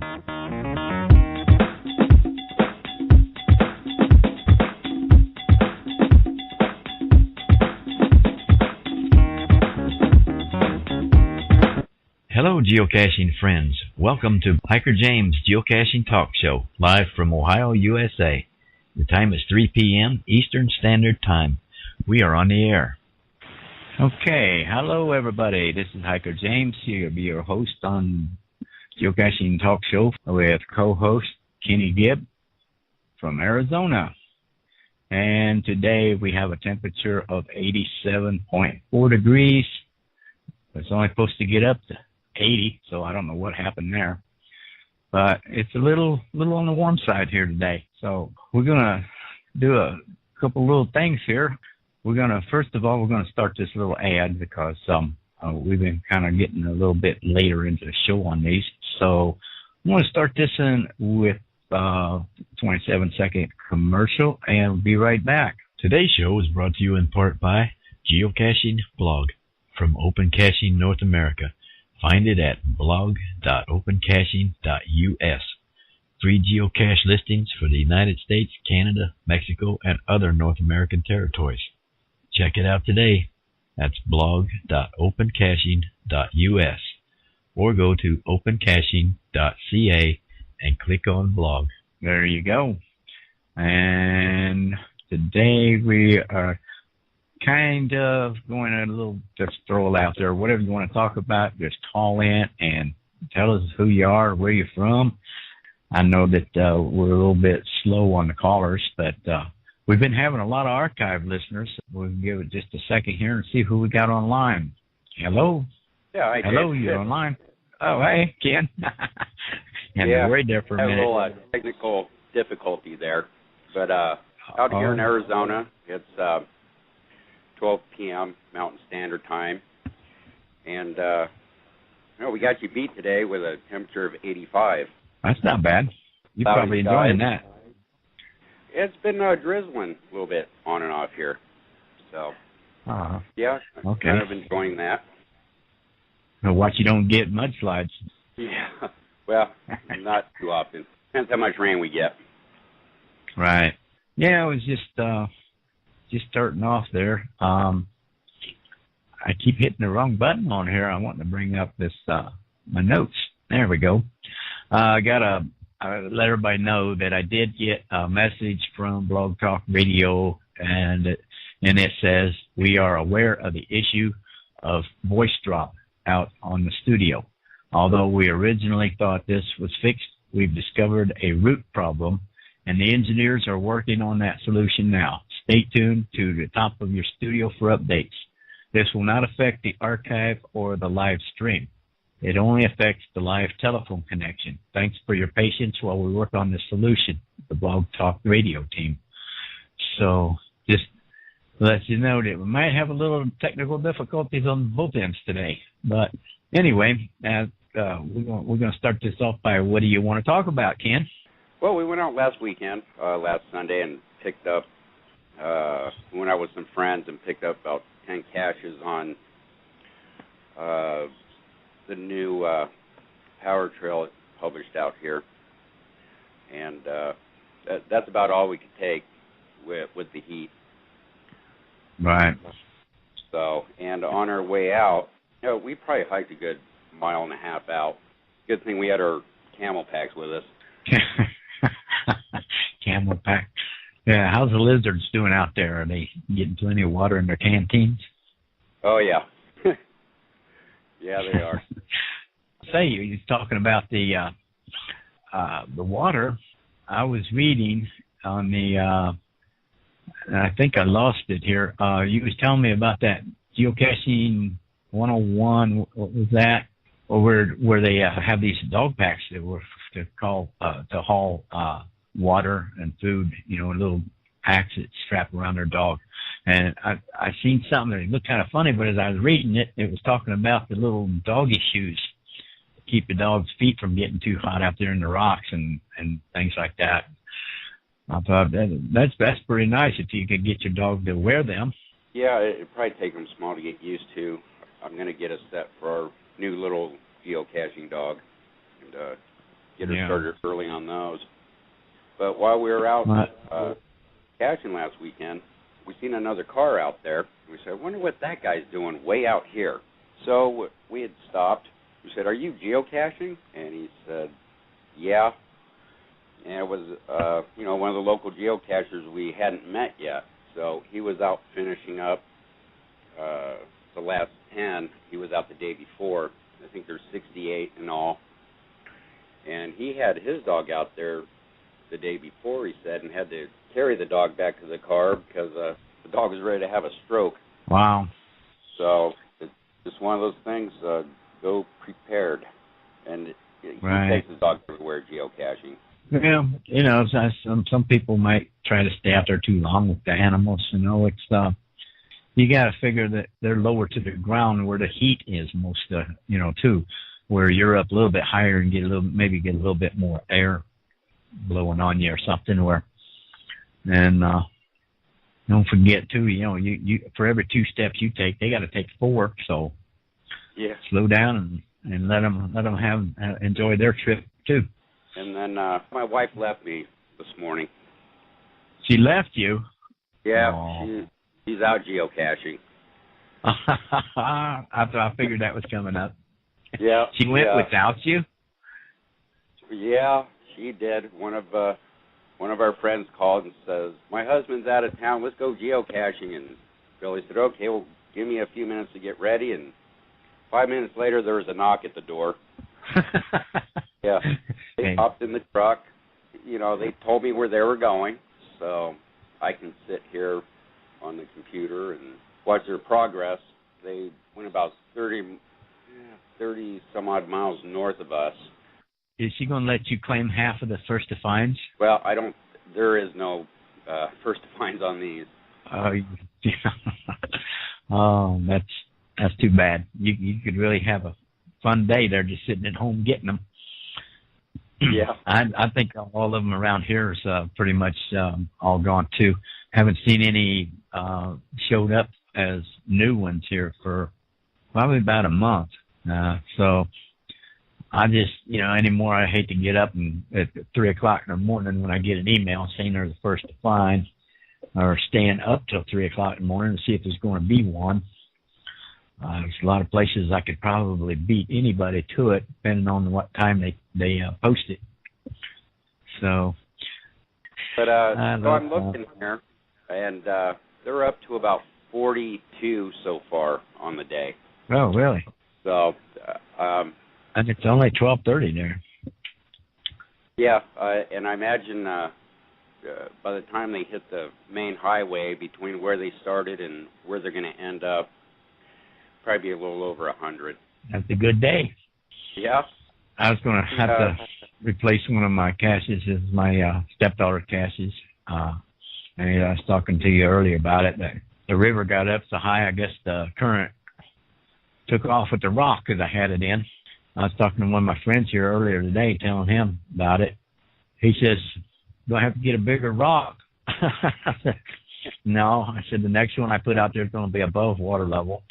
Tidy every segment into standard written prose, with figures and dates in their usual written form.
Hello, geocaching friends. Welcome to Hiker James' Geocaching Talk Show, live from Ohio, USA. The time is 3 p.m. Eastern Standard Time. We are on the air. Okay, hello everybody. This is Hiker James. He'll be your host on Geocaching Talk Show with co-host Kenny Gibb from Arizona. And today we have a temperature of 87.4 degrees. It's only supposed to get up to 80, so I don't know what happened there. But it's a little on the warm side here today. So we're going to do a couple little things here. First of all, we're going to start this little ad because we've been kind of getting a little bit later into the show on these. So I'm going to start this in with 27-second commercial, and we'll be right back. Today's show is brought to you in part by Geocaching Blog from Open Caching North America. Find it at blog.opencaching.us. Free geocache listings for the United States, Canada, Mexico, and other North American territories. Check it out today. That's blog.opencaching.us. Or go to opencaching.ca and click on blog. There you go. And today we are kind of going a little, just throw it out there. Whatever you want to talk about, just call in and tell us who you are, where you're from. I know that we're a little bit slow on the callers, but we've been having a lot of archive listeners. We'll give it just a second here and see who we got online. Hello? Yeah, I Hello, did. you're online. Oh, hey, Ken. And yeah, right there for a minute. I have a little technical difficulty there. But out here in Arizona, it's 12 p.m. Mountain Standard Time. And we got you beat today with a temperature of 85. That's not bad. You're probably enjoying that. It's been drizzling a little bit on and off here. So, yeah, I'm kind of enjoying that. Now watch you don't get mudslides. Yeah, well, not too often. Depends how much rain we get. Right. Yeah, I was just starting off there. I keep hitting the wrong button on here. I want to bring up this my notes. There we go. I got a let everybody know that I did get a message from Blog Talk Radio, and it says we are aware of the issue of voice drop out on the studio. Although we originally thought this was fixed, we've discovered a root problem, and the engineers are working on that solution now. Stay tuned to the top of your studio for updates. This will not affect the archive or the live stream. It only affects the live telephone connection. Thanks for your patience while we work on this solution, the Blog Talk Radio team. So just to let you know that we might have a little technical difficulties on both ends today. But anyway, we're going to start this off by what do you want to talk about, Ken? Well, we went out last weekend, last Sunday, and picked up, went out with some friends and picked up about 10 caches on the new power trail published out here. And that's about all we could take with the heat. Right. So, and on our way out, we probably hiked a good mile and a half out. Good thing we had our camel packs with us. Camel pack. Yeah, how's the lizards doing out there? Are they getting plenty of water in their canteens? Oh, yeah. Yeah, they are. Say, you're talking about the water. I was reading on the, I think I lost it here. You was telling me about that Geocaching 101. What was that? Or where they have these dog packs that were to haul water and food, little packs that strap around their dog. And I seen something that looked kind of funny, but as I was reading it, it was talking about the little doggy shoes to keep the dog's feet from getting too hot out there in the rocks and things like that. I thought that's pretty nice if you could get your dog to wear them. Yeah, it'd probably take them small to get used to. I'm going to get a set for our new little geocaching dog and get her started early on those. But while we were out caching last weekend, we seen another car out there. We said, I wonder what that guy's doing way out here. So we had stopped. We said, are you geocaching? And he said, yeah. And it was, one of the local geocachers we hadn't met yet. So he was out finishing up the last 10. He was out the day before. I think there's 68 in all. And he had his dog out there the day before, he said, and had to carry the dog back to the car because the dog was ready to have a stroke. Wow. So it's just one of those things, go prepared. And he takes his dog everywhere geocaching. Yeah, some people might try to stay out there too long with the animals. It's you got to figure that they're lower to the ground where the heat is most, too, where you're up a little bit higher and get a little bit more air blowing on you or something. And don't forget too, you for every 2 steps you take, they got to take 4. So slow down and let them enjoy their trip too. And then my wife left me this morning. She left you? Yeah, she's out geocaching. I figured that was coming up. Yeah. She went without you? Yeah, she did. One of our friends called and says, my husband's out of town, let's go geocaching. And Billy said, okay, well, give me a few minutes to get ready. And 5 minutes later, there was a knock at the door. Yeah, they hopped in the truck. They told me where they were going, so I can sit here on the computer and watch their progress. They went about 30 some odd miles north of us. Is she going to let you claim half of the first to finds? Well, there is no first to finds on these. Oh, that's too bad. You could really have a fun day there just sitting at home getting them. Yeah. I think all of them around here is pretty much all gone too. Haven't seen any showed up as new ones here for probably about a month. So I just, anymore I hate to get up and at 3 o'clock in the morning when I get an email saying they're the first to find, or staying up till 3 o'clock in the morning to see if there's going to be one. There's a lot of places I could probably beat anybody to it, depending on what time they post it. So, but I'm looking here, and they're up to about 42 so far on the day. Oh, really? So, and it's only 12:30 there. Yeah, and I imagine by the time they hit the main highway between where they started and where they're going to end up, probably be a little over 100. That's a good day. Yeah. I was going to have to replace one of my caches as my stepdaughter caches. And I was talking to you earlier about it. The river got up so high, I guess the current took off with the rock that I had it in. I was talking to one of my friends here earlier today, telling him about it. He says, do I have to get a bigger rock? I said, no. I said, the next one I put out there is going to be above water level.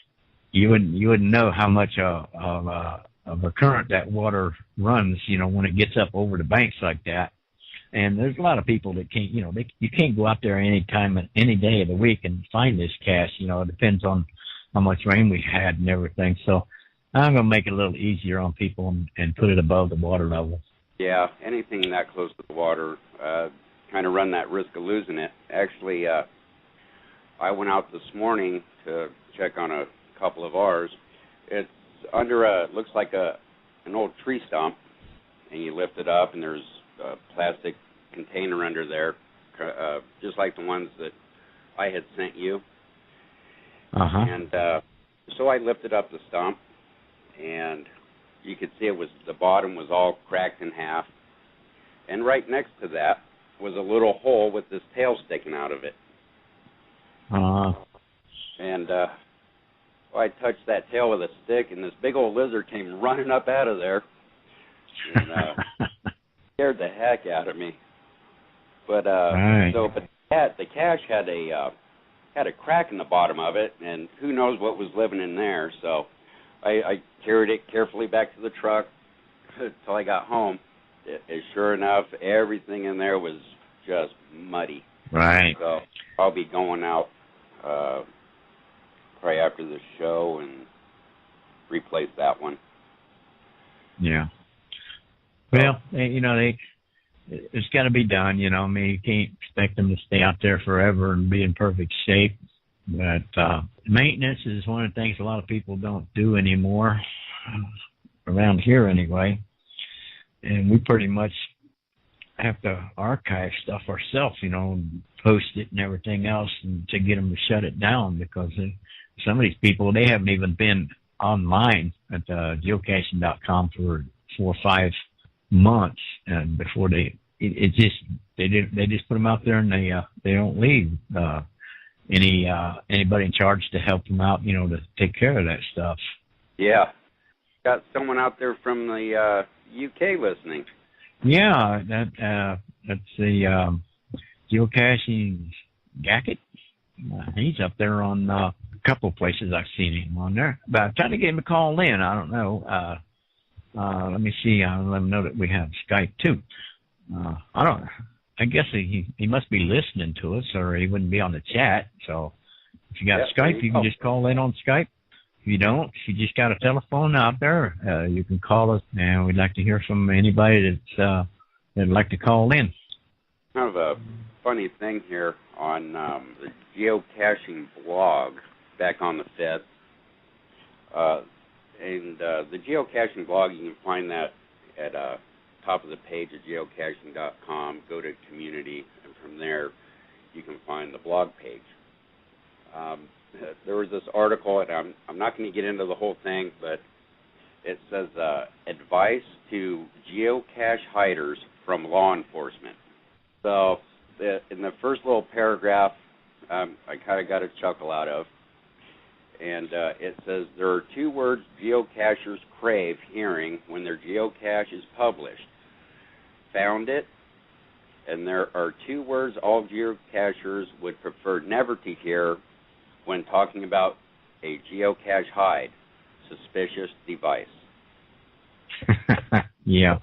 You wouldn't know how much of a current that water runs, when it gets up over the banks like that. And there's a lot of people that can't, you can't go out there any time, any day of the week and find this cache. It depends on how much rain we had and everything. So I'm going to make it a little easier on people and put it above the water level. Yeah, anything that close to the water, kind of run that risk of losing it. Actually, I went out this morning to check on a couple of ours. It's under looks like an old tree stump, and you lift it up, and there's a plastic container under there, just like the ones that I had sent you. And so I lifted up the stump, and you could see the bottom was all cracked in half, and right next to that was a little hole with this tail sticking out of it. And I touched that tail with a stick, and this big old lizard came running up out of there, and scared the heck out of me. But the cache had a crack in the bottom of it, and who knows what was living in there. So I carried it carefully back to the truck until I got home, sure enough, everything in there was just muddy. Right. So I'll be going out probably after the show and replace that one. Yeah. Well, it's got to be done. You can't expect them to stay out there forever and be in perfect shape. But maintenance is one of the things a lot of people don't do anymore, around here anyway. And we pretty much have to archive stuff ourselves, post it and everything else, and to get them to shut it down, because some of these people, they haven't even been online at geocaching.com for 4 or 5 months, and before they just put them out there, and they don't leave anybody in charge to help them out, to take care of that stuff. Yeah, got someone out there from the UK listening. Yeah, that's the Geocaching Gacket. He's up there on a couple of places. I've seen him on there. But I'm trying to get him to call in. I don't know. Let me see. I'll let him know that we have Skype too. I guess he must be listening to us, or he wouldn't be on the chat. So if you got Skype, you can just call in on Skype. If you don't, if you just got a telephone out there, you can call us, and we'd like to hear from anybody that'd like to call in. Kind of a funny thing here on the geocaching blog back on the 5th. And the geocaching blog, you can find that at top of the page at geocaching.com. Go to community, and from there you can find the blog page. There was this article, and I'm not going to get into the whole thing, but it says advice to geocache hiders from law enforcement. So in the first little paragraph, I kind of got a chuckle out of, and it says there are 2 words geocachers crave hearing when their geocache is published: found it, and there are 2 words all geocachers would prefer never to hear when talking about a geocache hide: suspicious device. Yeah.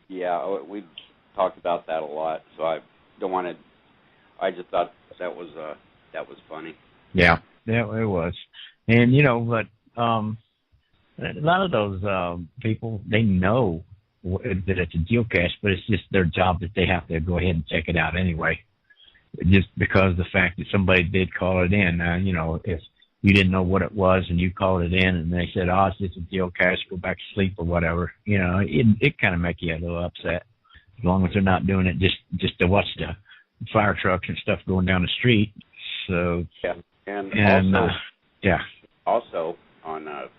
Yeah, we talked about that a lot, so I don't want to. I just thought that was funny. Yeah, it was, and but a lot of those people, they know that it's a geocache, but it's just their job that they have to go ahead and check it out anyway. Just because of the fact that somebody did call it in, if you didn't know what it was and you called it in and they said, "Oh, it's just a geocache, go back to sleep," or whatever, it kind of make you a little upset. As long as they're not doing it just to watch the fire trucks and stuff going down the street. So yeah, and also on the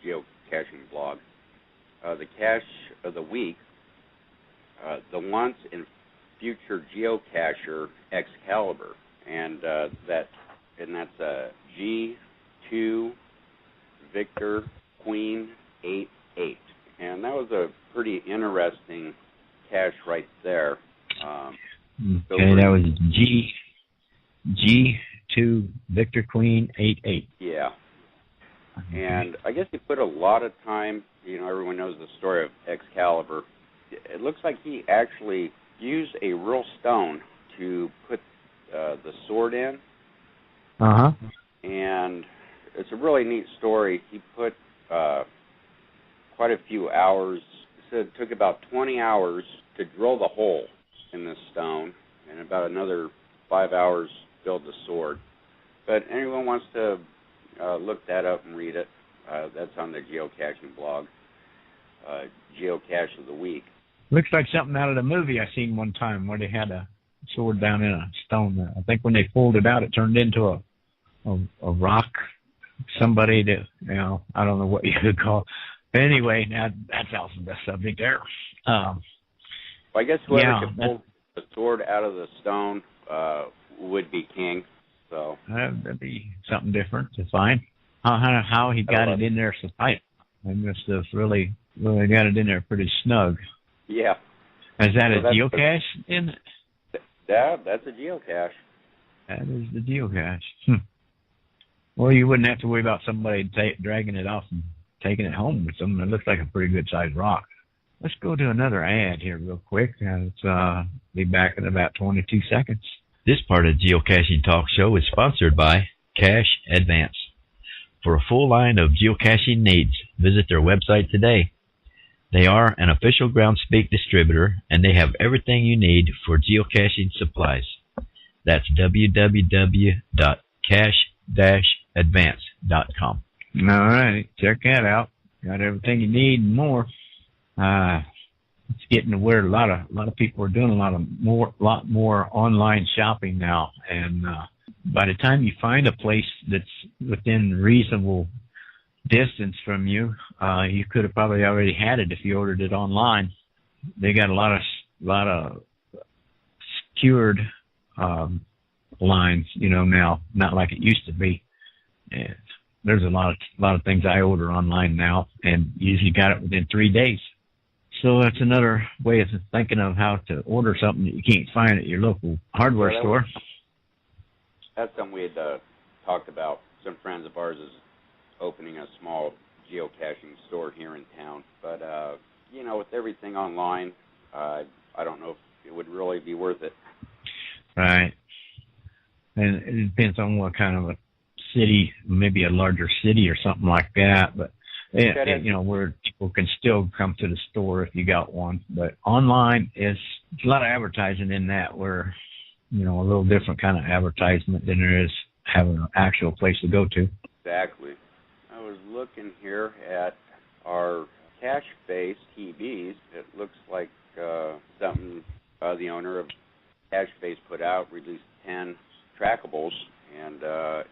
geocaching blog, the cache of the week, the once and future geocacher Excalibur, and that's G2 Victor Queen 88, and that was a pretty interesting cache right there. Okay, that was G2 Victor Queen 88. Yeah. And I guess he put a lot of time, everyone knows the story of Excalibur. It looks like he actually used a real stone to put the sword in. Uh-huh. And it's a really neat story. He put quite a few hours. He said it took about 20 hours to drill the hole in this stone, and about another 5 hours to build the sword. But anyone wants to look that up and read it, that's on the geocaching blog, Geocache of the Week. Looks like something out of the movie I seen one time where they had a sword down in a stone. I think when they pulled it out, it turned into a rock. Somebody that, I don't know what you could call. But anyway, that's off the subject there. Well, I guess whoever could pull the sword out of the stone would be king. So that'd be something different to find. How he got it in there so tight. They must have really got it in there pretty snug. Yeah. Is that a geocache in it? Yeah, that's a geocache. That is the geocache. Well, you wouldn't have to worry about somebody dragging it off and taking it home with them. It looks like a pretty good sized rock. let's go to another ad here real quick. It's be back in about 22 seconds. This part of Geocaching Talk Show is sponsored by Cache Advance. For a full line of geocaching needs, visit their website today. They are an official Groundspeak distributor, and they have everything you need for geocaching supplies. That's www.cache-advance.com. All right, check that out. Got everything you need and more. It's getting to where a lot of people are doing a lot more online shopping now, and by the time you find a place that's within reasonable distance from you, you could have probably already had it if you ordered it online. They got a lot of secured lines, now, not like it used to be. And there's a lot of things I order online now, and usually got it within 3 days. So that's another way of thinking of how to order something that you can't find at your local hardware store. That's something we had talked about. Some friends of ours is opening a small geocaching store here in town. But, with everything online, I don't know if it would really be worth it. Right. And it depends on what kind of a city, maybe a larger city or something like that. But, where people can still come to the store if you got one. But online is a lot of advertising in that where, a little different kind of advertisement than there is having an actual place to go to. Exactly. I was looking here at our cache base TBs. It looks like something the owner of Cache Base put out, released 10 trackables. And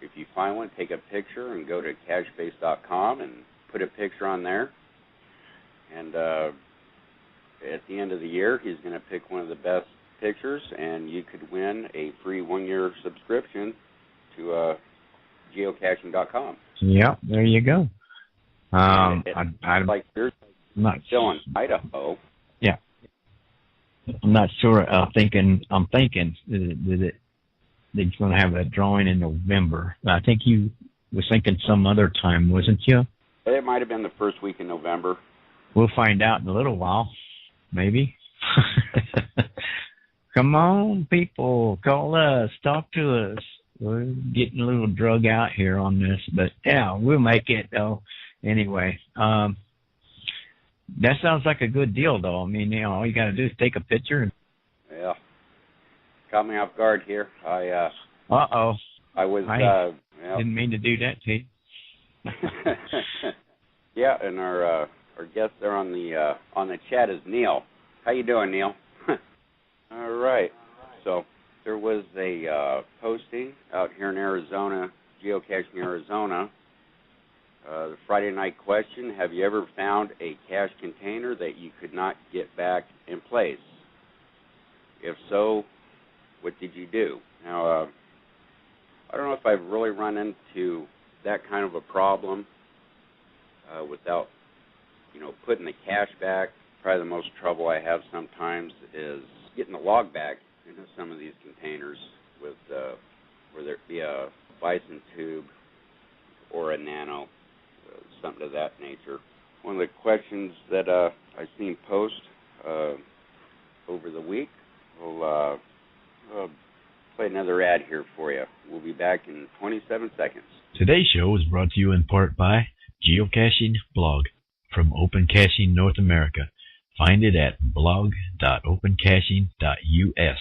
if you find one, take a picture and go to cachebase.com and put a picture on there. And at the end of the year, he's going to pick one of the best pictures, and you could win a free 1-year subscription to geocaching.com. Yeah, there you go. I'm like yours, not still in Idaho. Yeah, I'm not sure. I'm thinking that they're going to have a drawing in November. I think you was thinking some other time, wasn't you? It might have been the first week in November. We'll find out in a little while, maybe. Come on, people, call us, talk to us. We're getting a little drug out here on this, but yeah, we'll make it though. Anyway, that sounds like a good deal though. I mean, all you got to do is take a picture. Yeah, caught me off guard here. I was. Didn't mean to do that to you. Yeah, and our guest there on the chat is Neil. How you doing, Neil? All right. So there was a posting out here in Arizona, Geocaching Arizona. The Friday night question: have you ever found a cache container that you could not get back in place? If so, what did you do? Now, I don't know if I've really run into that kind of a problem without, putting the cache back. Probably the most trouble I have sometimes is getting the log back into some of these containers with where there be a bison tube or a nano, something of that nature. One of the questions that I've seen post over the week, we'll play another ad here for you. We'll be back in 27 seconds. Today's show is brought to you in part by Geocaching Blog from Open Caching North America. Find it at blog.opencaching.us.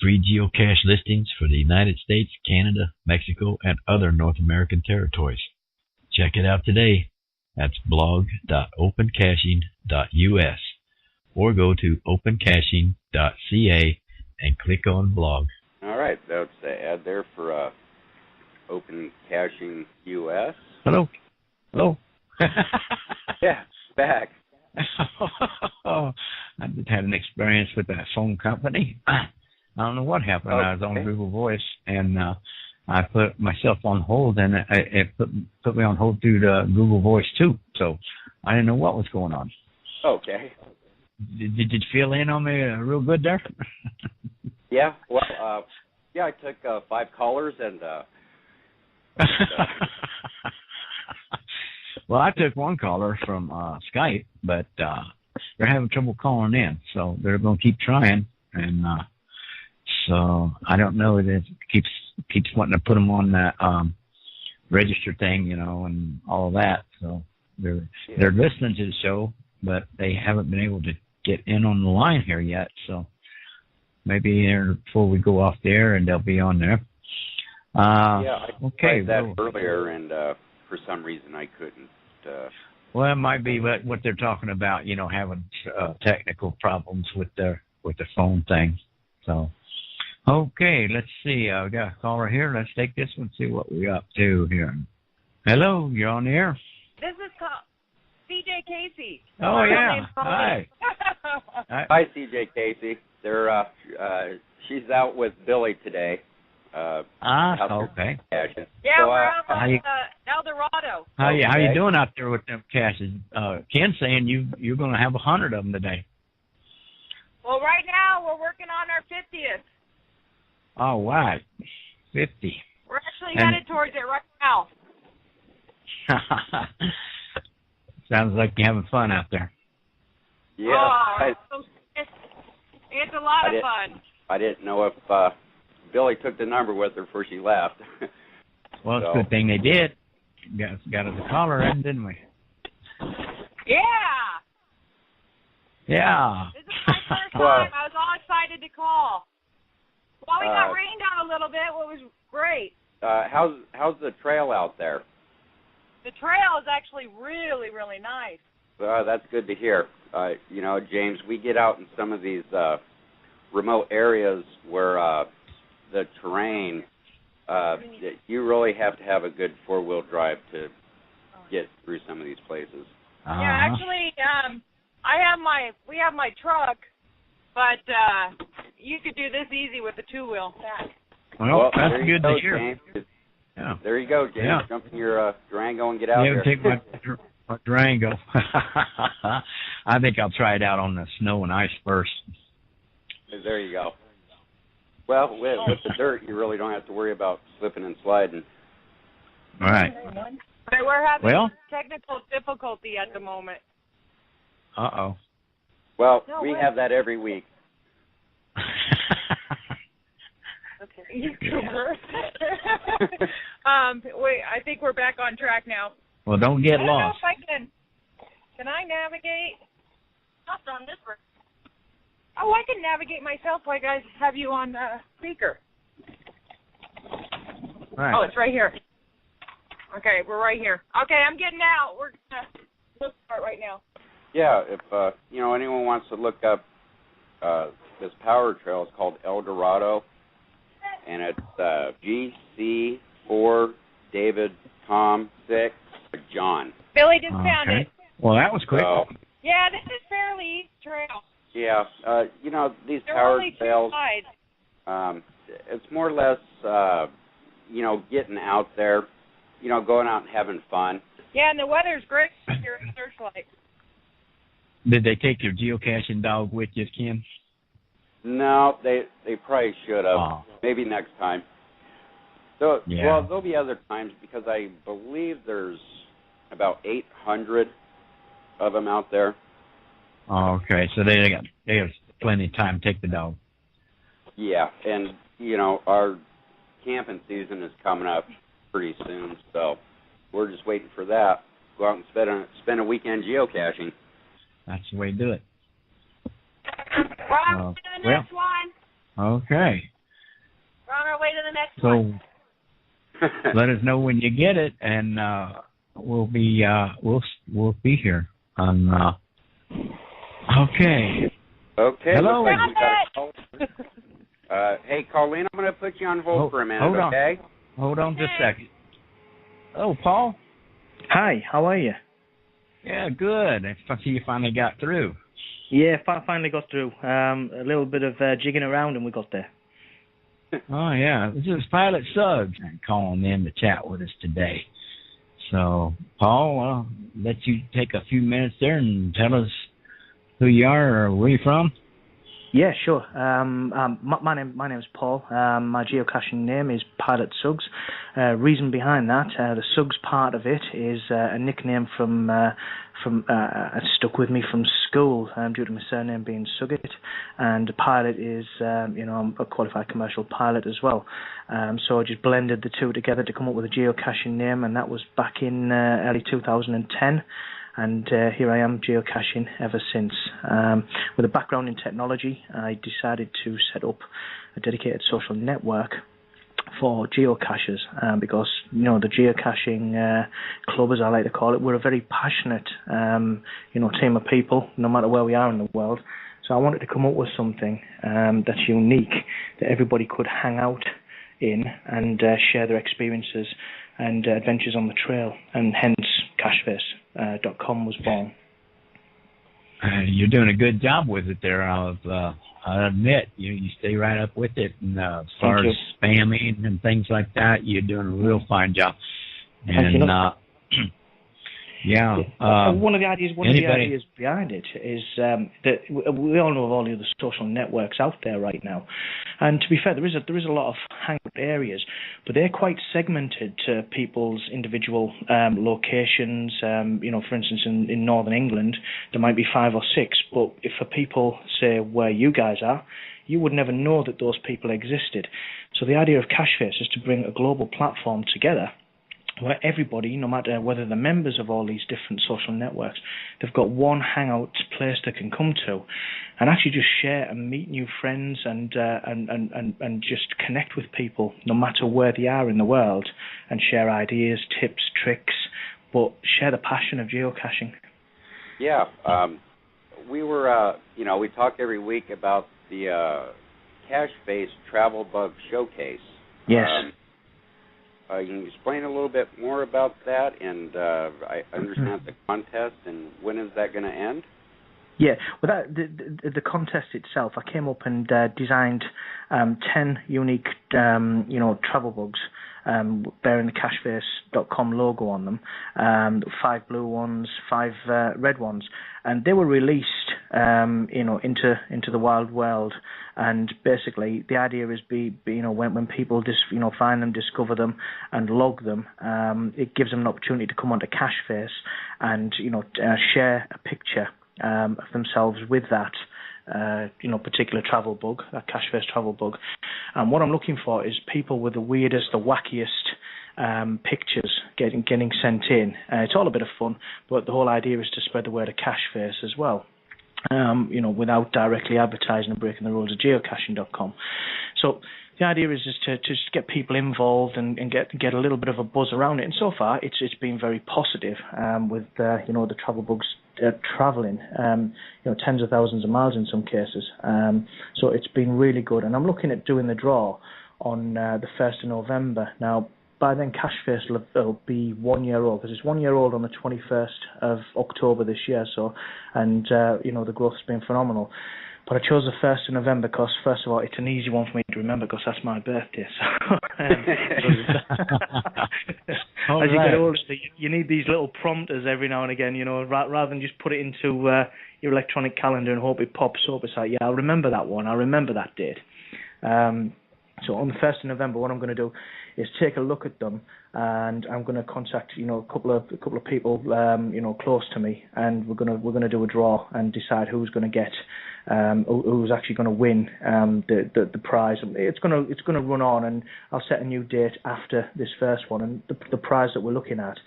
Free geocache listings for the United States, Canada, Mexico, and other North American territories. Check it out today. That's blog.opencaching.us. Or go to opencaching.ca and click on blog. All right, that's the ad there for Open Caching US. Hello. Yeah, back. I just had an experience with that phone company. I don't know what happened. Okay. I was on Google Voice, and I put myself on hold, and it put me on hold through the Google Voice too. So I didn't know what was going on. Okay. Did you fill in on me real good there? Yeah. Well, I took 5 callers and. Well, I took one caller from Skype, but they're having trouble calling in, so they're going to keep trying. And so I don't know if it keeps wanting to put them on that register thing, and all of that. So they're listening to the show, but they haven't been able to get in on the line here yet. So maybe before we go off the air, and they'll be on there. I okay. tried that earlier, and for some reason I couldn't. Well, it might be what they're talking about, having technical problems with the phone thing. So, okay, let's see. We got a caller here. Let's take this one, see what we're up to here. Hello, you're on the air. This is CJ Casey. Oh, yeah. Hi. Hi, CJ Casey. She's out with Billy today. Okay. Yeah, so, we're out on El Dorado. How you doing out there with them caches? Ken's saying you're going to have 100 of them today. Well, right now we're working on our 50th. Oh, wow. 50. We're actually headed towards it right now. Sounds like you're having fun out there. Yeah. It's a lot of fun. I didn't know if Billy took the number with her before she left. Well, it's a good thing they did. Got us a caller in, didn't we? Yeah. Yeah. This is my first time. I was all excited to call. Well, we got rained on a little bit, which was great. How's the trail out there? The trail is actually really, really nice. That's good to hear. James, we get out in some of these remote areas where the terrain, you really have to have a good four-wheel drive to get through some of these places. Yeah, actually, we have my truck, but you could do this easy with the two-wheel. Well, that's good to hear. James. Yeah. There you go, James. Yeah. Jump in your Durango and get out there. Take my Durango. I think I'll try it out on the snow and ice first. There you go. Well, with the dirt, you really don't have to worry about slipping and sliding. All right. We're having technical difficulty at the moment. Uh-oh. Well, we have that every week. Okay. Wait, I think we're back on track now. Well, don't get lost. I don't know if I can. Can I navigate? Not on this one. Oh, I can navigate myself while I guys have you on speaker. Right. Oh, it's right here. Okay, we're right here. Okay, I'm getting out. We're going to look for it right now. Yeah, if anyone wants to look up this power trail, it's called El Dorado, and it's GC4 David Tom 6 John. Billy just found it. Well, that was quick. Yeah, this is fairly easy trail. Yeah, these There power are only trails, 2 sides. it's more or less, getting out there, going out and having fun. Yeah, and the weather's great here at Searchlight. Did they take your geocaching dog with you, Ken? No, they probably should have. Oh. Maybe next time. So, yeah. Well, there'll be other times because I believe there's about 800 of them out there. Oh, okay, so they have plenty of time to take the dog. Yeah, and our camping season is coming up pretty soon, so we're just waiting for that. Go out and spend a weekend geocaching. That's the way to do it. We're on to the next one. Okay. We're on our way to the next one. So let us know when you get it, and we'll be here on. Okay. Hello. Hey, Colleen, I'm going to put you on hold for a minute, okay? Hold on just a second. Oh, Paul? Hi, how are you? Yeah, good. I see you finally got through. Yeah, finally got through. A little bit of jigging around and we got there. Oh, yeah. This is Pilot Suggs calling in to chat with us today. So, Paul, I'll let you take a few minutes there and tell us who you are or where you're from. Yeah, sure. My name is Paul. My geocaching name is Pilot Suggs. Reason behind that, the Suggs part of it is a nickname from stuck with me from school due to my surname being Suggett, and pilot is I'm a qualified commercial pilot as well. So I just blended the two together to come up with a geocaching name, and that was back in early 2010. And here I am geocaching ever since. With a background in technology, I decided to set up a dedicated social network for geocachers because the geocaching club, as I like to call it, we're a very passionate team of people, no matter where we are in the world. So I wanted to come up with something that's unique, that everybody could hang out in and share their experiences and adventures on the trail, and hence cacheface.com was born. You're doing a good job with it there. I admit, you stay right up with it, and as far as spamming and things like that, you're doing a real fine job. And yeah, one of the ideas behind it is that we all know of all the other social networks out there right now, and to be fair, there is a lot of hangout areas, but they're quite segmented to people's individual locations. For instance, in Northern England, there might be 5 or 6, but if for people, say, where you guys are, you would never know that those people existed. So the idea of Cacheface is to bring a global platform together where everybody, no matter whether they're members of all these different social networks, they've got one hangout place they can come to and actually just share and meet new friends and just connect with people, no matter where they are in the world, and share ideas, tips, tricks, but share the passion of geocaching. Yeah, we were, we talk every week about the Cacheface Travel Bug Showcase. Yes. Can you explain a little bit more about that? And I understand the contest, and when is that going to end? Yeah, well, the contest itself, I came up and designed 10 unique, travel bugs bearing the cacheface.com logo on them, 5 blue ones, 5 red ones, and they were released, into the wild world. And basically, the idea is when people find them, discover them, and log them, it gives them an opportunity to come onto Cacheface and share a picture of themselves with that particular travel bug, that Cacheface travel bug. And what I'm looking for is people with the weirdest, the wackiest pictures getting sent in. It's all a bit of fun, but the whole idea is to spread the word of Cacheface as well. Without directly advertising and breaking the rules of geocaching.com. So the idea is to just get people involved and get a little bit of a buzz around it. And so far, it's been very positive with the travel bugs traveling tens of thousands of miles in some cases. So it's been really good. And I'm looking at doing the draw on the 1st of November. Now, by then, Cacheface will be 1 year old, because it's 1 year old on the 21st of October this year. So, and the growth's been phenomenal. But I chose the 1st of November because, first of all, it's an easy one for me to remember because that's my birthday. So, as you get older, you need these little prompters every now and again, rather than just put it into your electronic calendar and hope it pops up. It's like, yeah, I'll remember that one. I'll remember that date. So on the 1st of November, what I'm going to do is take a look at them, and I'm going to contact a couple of people close to me, and we're going to do a draw and decide who's going to get who's actually going to win the prize. It's going to run on, and I'll set a new date after this first one. And the prize that we're looking at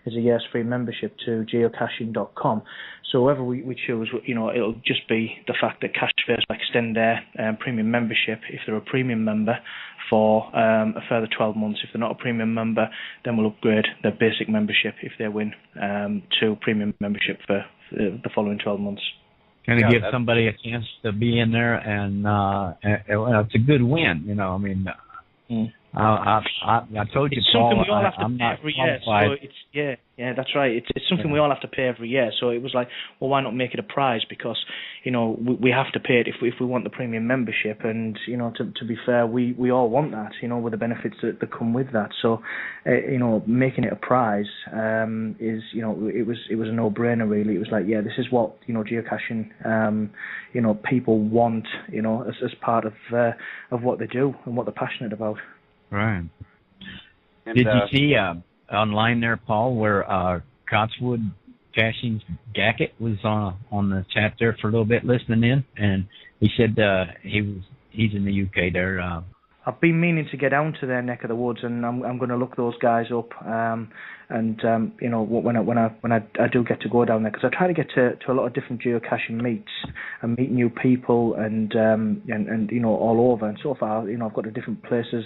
is a year's free membership to geocaching.com. So whoever we choose, it'll just be the fact that Cacheface will extend their premium membership if they're a premium member for a further 12 months. If they're not a premium member, then we'll upgrade their basic membership if they win to premium membership for the following 12 months. Going to give somebody a chance to be in there, and it's a good win. I told you, Paul, I'm not qualified. So that's right. It's something we all have to pay every year. So it was like, well, why not make it a prize? Because we have to pay it if we want the premium membership. And to be fair, we all want that. With the benefits that come with that. So making it a prize is it was a no-brainer really. It was like, yeah, this is what geocaching people want as part of what they do and what they're passionate about. Right. And, did you see online there, Paul, where Cotswood Geocaching, Jacket, was on the chat there for a little bit listening in, and he said he's in the UK there. I've been meaning to get down to their neck of the woods, and I'm going to look those guys up. You know, when I do get to go down there, because I try to get to a lot of different geocaching meets and meet new people and you know, all over. And so far, you know, I've got to different places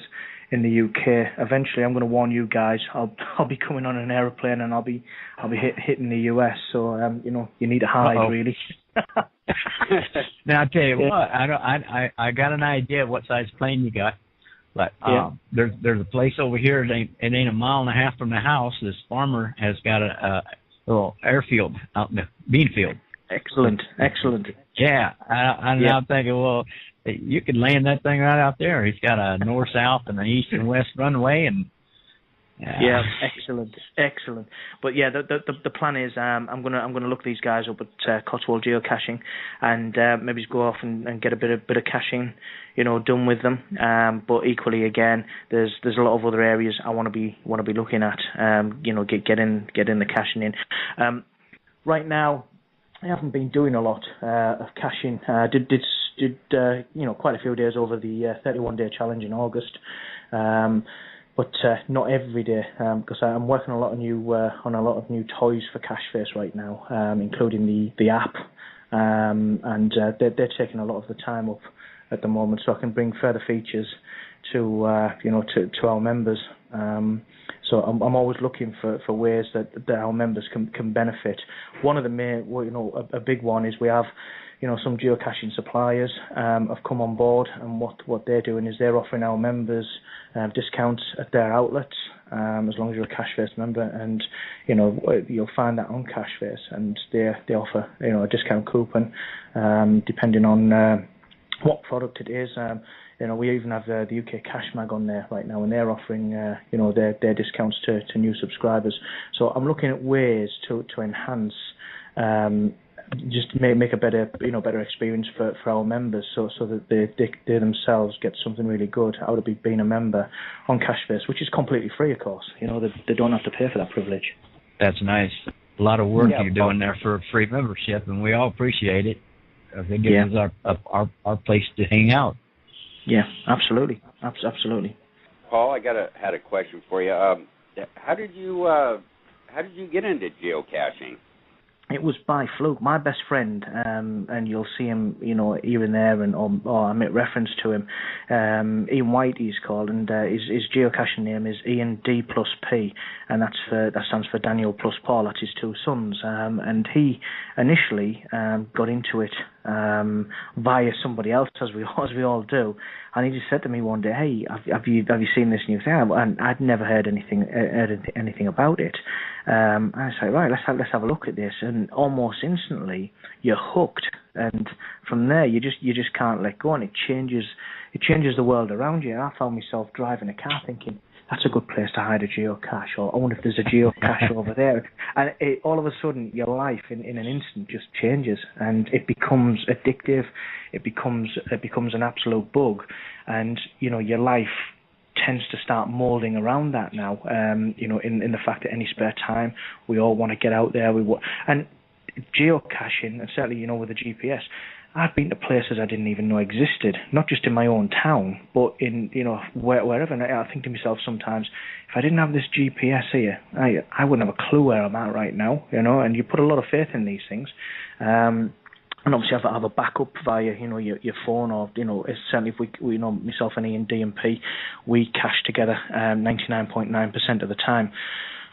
in the UK. Eventually, I'm going to warn you guys. I'll be coming on an aeroplane and I'll be hitting the US. So you know, you need to hide. Uh-oh. Really. Now I tell you what, I got an idea of what size plane you got. But there's a place over here. It ain't a mile and a half from the house. This farmer has got a little airfield out in the bean field. Excellent. Yeah, I'm thinking, well, you could land that thing right out there. He's got a north, south, and an east and west runway, and yeah, excellent. But yeah, the plan is I'm gonna look these guys up at Cotswold Geocaching, and maybe go off and get a bit of caching, you know, done with them. But equally, again, there's a lot of other areas I want to be looking at. You know, get in the caching in. Right now, I haven't been doing a lot of caching. Did you know, quite a few days over the 31-day challenge in August. But not every day, because I'm working on a lot of new toys for Cacheface right now, including the app, and they're taking a lot of the time up at the moment, so I can bring further features to our members. So I'm always looking for ways that our members can benefit. One of the main, you know, a big one is we have, you know, some geocaching suppliers have come on board, and what they're doing is they're offering our members discounts at their outlets, as long as you're a Cacheface member, and you know, you'll find that on Cacheface, and they offer, you know, a discount coupon depending on what product it is. You know, we even have the UK Cash Mag on there right now, and they're offering you know, their discounts to new subscribers. So I'm looking at ways to enhance, just make a better experience for our members, so that they themselves get something really good out of being a member on Cacheface, which is completely free, of course. You know, they don't have to pay for that privilege. That's nice. A lot of work you're doing there for a free membership, and we all appreciate it. It gives us our place to hang out. Yeah, absolutely. Paul, I had a question for you. How did you get into geocaching? It was by fluke. My best friend, and you'll see him, you know, here and there, and or I make reference to him. Ian White, he's called, and his geocaching name is Ian D+P, and that stands for Daniel plus Paul. That's his two sons, and he initially got into it via somebody else, as we all do. And he just said to me one day, "Hey, have you seen this new thing?" And I'd never heard anything about it. I said, "Right, let's have a look at this." And almost instantly, you're hooked. And from there, you just can't let go. And it changes the world around you. And I found myself driving a car thinking, that's a good place to hide a geocache, or I wonder if there's a geocache over there. And all of a sudden, your life in an instant just changes, and it becomes addictive. It becomes an absolute bug, and you know, your life tends to start moulding around that now. You know, in the fact that any spare time, we all want to get out there. And geocaching, and certainly, you know, with the GPS, I've been to places I didn't even know existed, not just in my own town, but in, you know, wherever. And I think to myself sometimes, if I didn't have this GPS here, I wouldn't have a clue where I'm at right now, you know. And you put a lot of faith in these things. And obviously I have a backup via, you know, your phone, or, you know, certainly if we you know, myself and Ian D&P, we cache together 99.9% of the time.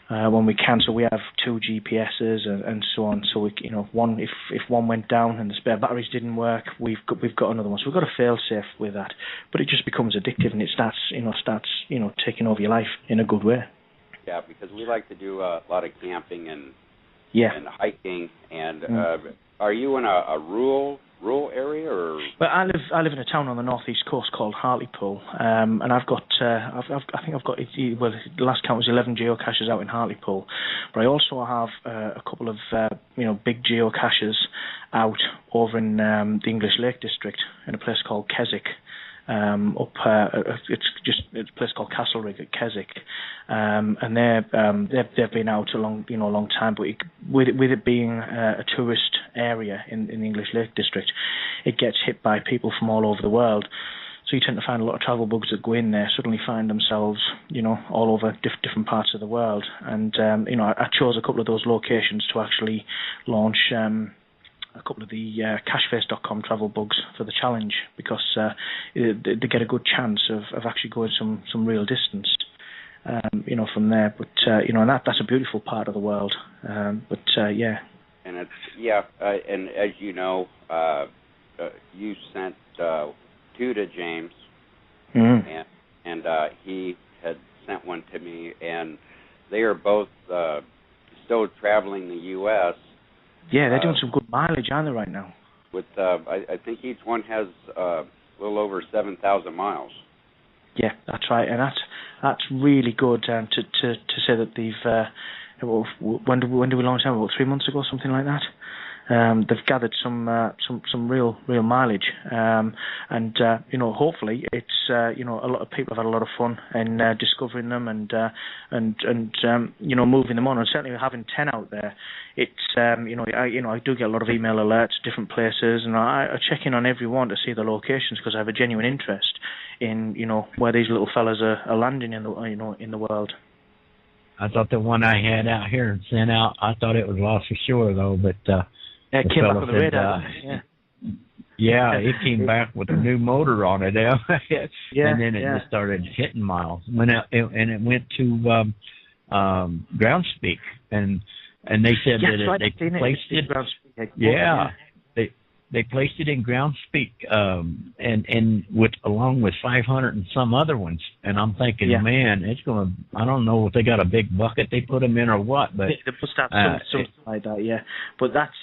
When we can, so we have two GPSs and so on. So we, you know, if one went down and the spare batteries didn't work, we've got another one. So we've got a fail safe with that. But it just becomes addictive, and it starts taking over your life in a good way. Yeah, because we like to do a lot of camping and hiking. And are you in a rural area, or? Well, I live in a town on the northeast coast called Hartlepool, and I've got the last count was 11 geocaches out in Hartlepool, but I also have a couple of big geocaches out over in the English Lake District in a place called Keswick. it's a place called Castlerig at Keswick, and they've been out a long time. But with it being a tourist area in the English Lake District, it gets hit by people from all over the world. So you tend to find a lot of travel bugs that go in there suddenly find themselves, all over different parts of the world. And I chose a couple of those locations to actually launch a couple of the cashface.com travel bugs for the challenge, because they get a good chance of actually going some real distance, from there. But and that's a beautiful part of the world. Yeah. And and as you know, you sent two to James, and he had sent one to me, and they are both still traveling the U.S. Yeah, they're doing some good mileage, aren't they, right now? With I think each one has a little over 7,000 miles. Yeah, that's right, and that's really good to say that they've. When did we launch them? About 3 months ago, something like that. They've gathered some real mileage, and hopefully it's a lot of people have had a lot of fun in discovering them and moving them on. And certainly having 10 out there, it's I do get a lot of email alerts, different places, and I check in on everyone to see the locations, because I have a genuine interest in where these little fellas are landing in the world. I thought the one I had out here and sent out, I thought it was lost for sure though, but it came back on the radar. Yeah, it came back with a new motor on it, and then it just started hitting miles. And it went to Groundspeak, and they said they placed it. They placed it in Groundspeak, and along with 500 and some other ones. And I'm thinking, man, it's gonna. I don't know if they got a big bucket they put them in or what, but they must have something like that, yeah. But that's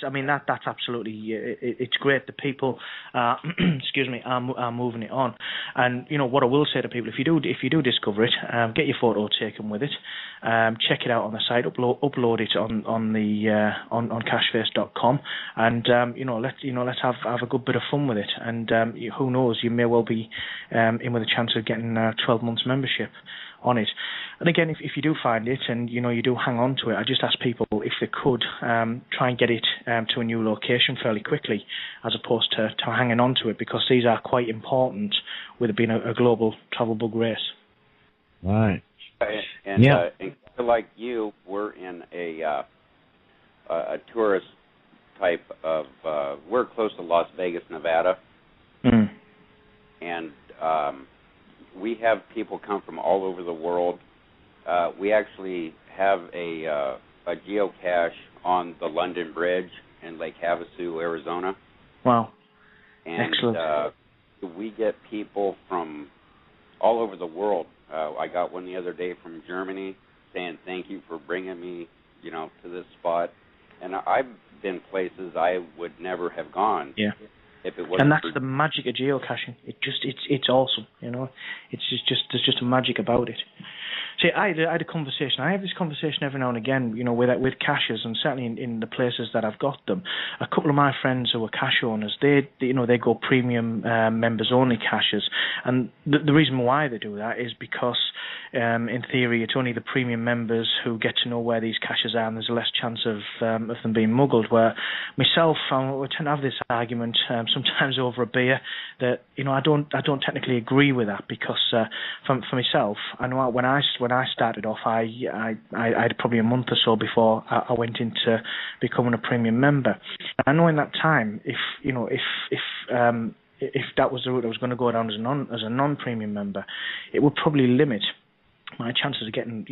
absolutely. It's great. The people, excuse me, are moving it on. And what I will say to people, if you do discover it, get your photo taken with it. Check it out on the site. Upload it on cashface.com, and let's have a good bit of fun with it. And who knows, you may well be in with a chance of getting 12 months membership on it. And again, if you do find it and you do hang on to it, I just ask people if they could try and get it to a new location fairly quickly, as opposed to hanging on to it, because these are quite important with it being a global travel bug race. Right. And like you, we're in a tourist type of. We're close to Las Vegas, Nevada, and we have people come from all over the world. We actually have a geocache on the London Bridge in Lake Havasu, Arizona. Wow. And, excellent. We get people from all over the world. I got one the other day from Germany saying thank you for bringing me, to this spot. And I've been places I would never have gone. Yeah. If it wasn't. And that's the magic of geocaching. It's awesome. It's just there's just a magic about it. See, I had a conversation. I have this conversation every now and again, with caches, and certainly in the places that I've got them. A couple of my friends who are cache owners, they go premium members only caches, and the reason why they do that is because, in theory, it's only the premium members who get to know where these caches are, and there's less chance of them being muggled. Where myself, we tend to have this argument sometimes over a beer that I don't technically agree with that, because for myself, I know when I started off, I had probably a month or so before I went into becoming a premium member. And I know in that time, if that was the route I was going to go down as a non-premium member, it would probably limit my chances of getting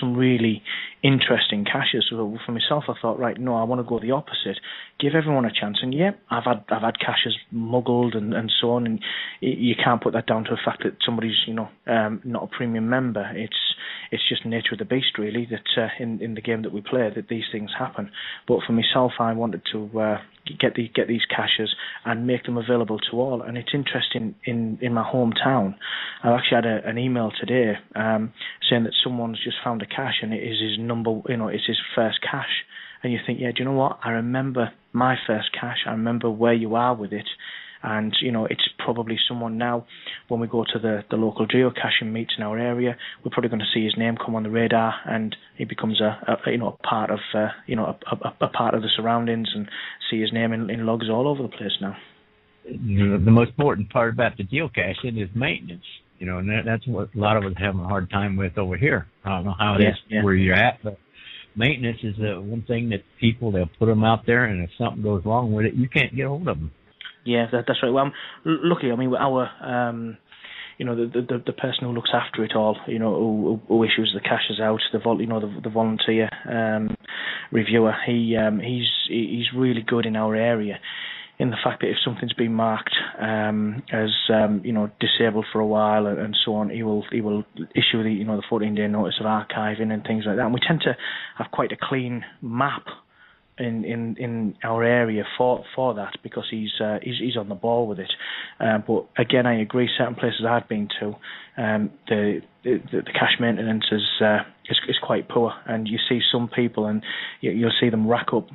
some really interesting caches. So for myself, I thought, right, no, I want to go the opposite. Give everyone a chance. And yeah, I've had caches muggled and so on. And you can't put that down to the fact that somebody's not a premium member. It's just the nature of the beast, really, that in the game that we play, that these things happen. But for myself, I wanted to get these caches and make them available to all. And it's interesting, in my hometown, I actually had an email today saying that someone's just found a cache, and it is his it's his first cache. And you think, yeah, do you know what? I remember my first cache. I remember where you are with it. and it's probably someone now. When we go to the local geocaching meets in our area, we're probably going to see his name come on the radar, and he becomes a part of a part of the surroundings, and see his name in logs all over the place now. The most important part about the geocaching is maintenance. And that's what a lot of us have a hard time with over here. I don't know how it is where you're at, but maintenance is the one thing that they'll put them out there, and if something goes wrong with it, you can't get hold of them. Yeah, that's right. Well, luckily, I mean, our the person who looks after it all, who issues the caches out, the volunteer reviewer, he's really good in our area, in the fact that if something's been marked as disabled for a while and so on, he will issue the 14-day notice of archiving and things like that. And we tend to have quite a clean map in our area for that, because he's on the ball with it. But again, I agree. Certain places I've been to, the cache maintenance is quite poor, and you see some people, and you'll see them rack up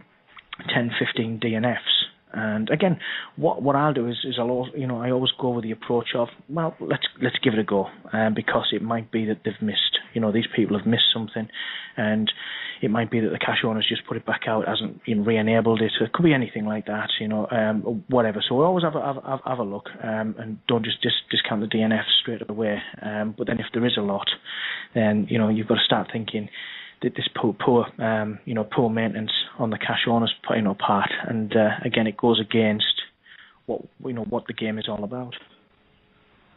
10, 15 DNFs. And again, what I'll do is I always go with the approach of, well, let's give it a go, because it might be that they've missed, these people have missed something, and it might be that the cache owner's just put it back out, hasn't re-enabled it. It could be anything like that, whatever. So we always have a look, and don't just discount the DNF straight away. But then if there is a lot, then you've got to start thinking this poor maintenance on the cache owner's part, and again, it goes against what the game is all about.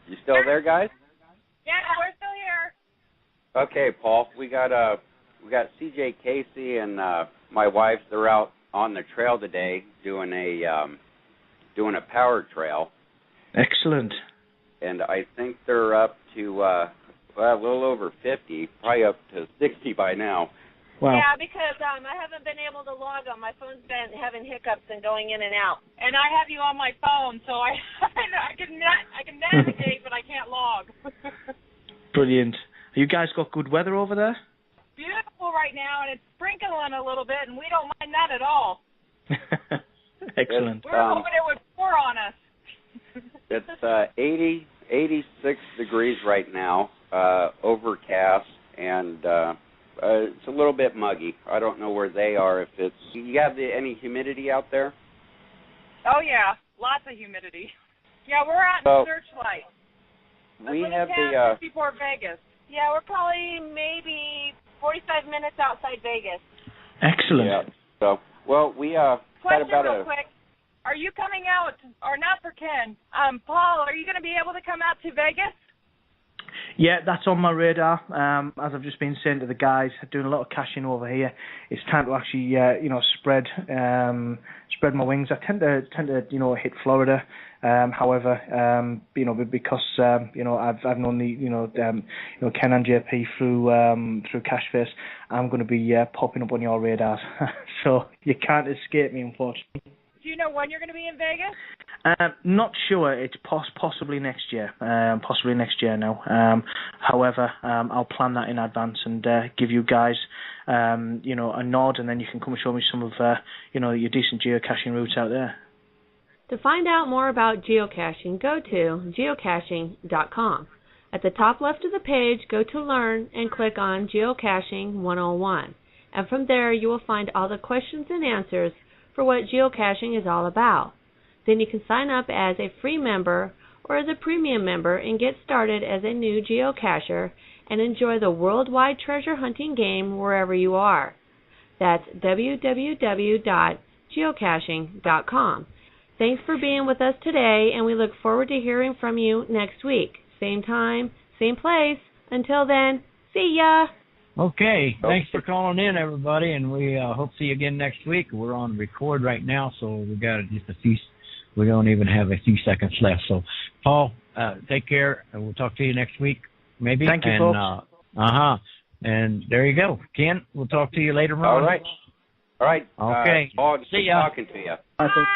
You still there, guys? Yeah, we're still here. Okay, Paul. We got CJ Casey and my wife. They're out on the trail today doing a power trail. Excellent. And I think they're up to a little over 50, probably up to 60 by now. Wow. Yeah, because I haven't been able to log on. My phone's been having hiccups and going in and out. And I have you on my phone, so I can navigate, but I can't log. Brilliant. You guys got good weather over there? Beautiful right now, and it's sprinkling a little bit, and we don't mind that at all. Excellent. We're hoping it would pour on us. It's 86 degrees right now, overcast, and it's a little bit muggy. I don't know where they are. If it's, you have any humidity out there? Oh yeah, lots of humidity. Yeah, we're out in Searchlight. We have the before Vegas. Yeah, we're probably maybe 45 minutes outside Vegas. Excellent. Yeah. So, well, we Question real quick. Are you coming out, or not for Ken, Paul, are you going to be able to come out to Vegas? Yeah, that's on my radar. As I've just been saying to the guys, doing a lot of caching over here. It's time to actually, spread my wings. I tend to hit Florida. However, because I've known the Ken and JP through Cacheface, I'm going to be popping up on your radars. So you can't escape me, unfortunately. Do you know when you're going to be in Vegas? Not sure. It's possibly next year. Possibly next year now. However, I'll plan that in advance and give you guys, a nod, and then you can come and show me some of, your decent geocaching routes out there. To find out more about geocaching, go to geocaching.com. At the top left of the page, go to Learn and click on Geocaching 101. And from there, you will find all the questions and answers for what geocaching is all about. Then you can sign up as a free member or as a premium member and get started as a new geocacher and enjoy the worldwide treasure hunting game wherever you are. That's www.geocaching.com. Thanks for being with us today, and we look forward to hearing from you next week. Same time, same place. Until then, see ya! Okay, thanks for calling in, everybody, and we hope to see you again next week. We're on record right now, so we got just a few. We don't even have a few seconds left. So, Paul, take care, and we'll talk to you next week, maybe. Thank you, folks. And there you go, Ken. We'll talk to you later on. All right. Okay. Paul, see ya. Talking to you. Bye, folks.